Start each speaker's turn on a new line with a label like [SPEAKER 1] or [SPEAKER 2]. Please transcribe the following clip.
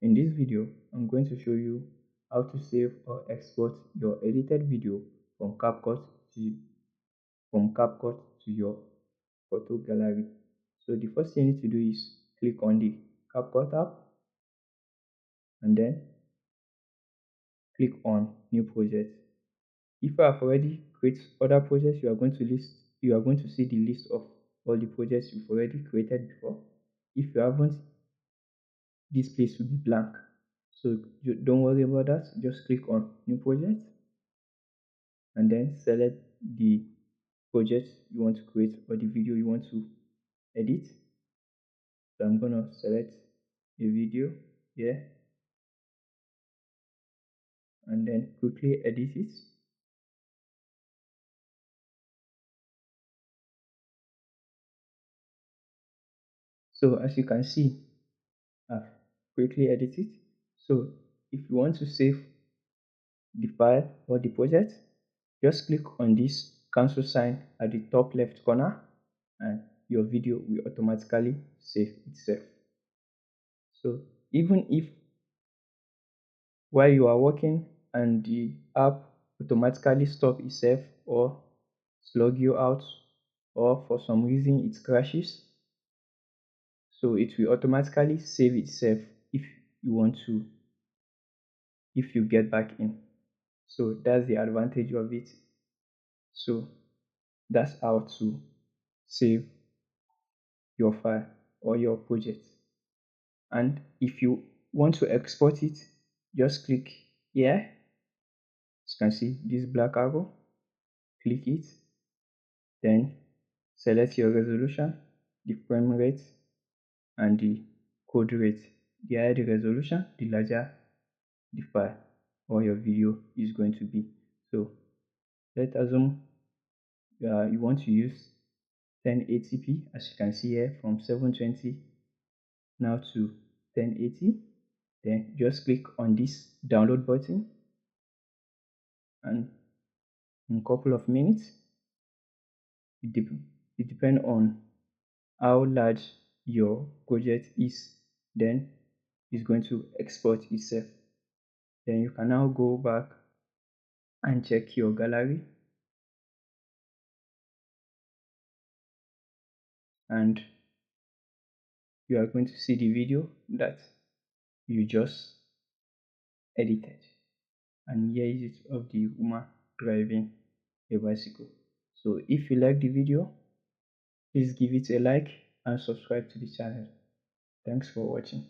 [SPEAKER 1] In this video, I'm going to show you how to save or export your edited video from to CapCut to your photo gallery. So the first thing you need to do is click on the CapCut app and then click on new project. If you have already created other projects, you are going to see the list of all the projects you've already created before. If you haven't, this place will be blank. So don't worry about that. Just click on new project and then select the project you want to create or the video you want to edit. So I'm gonna select a video here and then quickly edit it. So as you can see, I've quickly edited. So if you want to save the file or the project, just click on this cancel sign at the top left corner and your video will automatically save itself. So even if while you are working and the app automatically stop itself or slug you out, or for some reason it crashes, so it will automatically save itself if you want to, if you get back in. So that's the advantage of it. So that's how to save your file or your project. And if you want to export it, just click here. You can see this black arrow, click it, then select your resolution, the frame rate and the code rate. The higher the resolution, the larger the file or your video is going to be. So let's assume you want to use 1080p, as you can see here, from 720 now to 1080. Then just click on this download button and in a couple of minutes, it depends on how large your project is, then it's going to export itself. Then you can now go back and check your gallery and you are going to see the video that you just edited. And here is it of the woman driving a bicycle. So if you like the video, please give it a like and subscribe to the channel. Thanks for watching.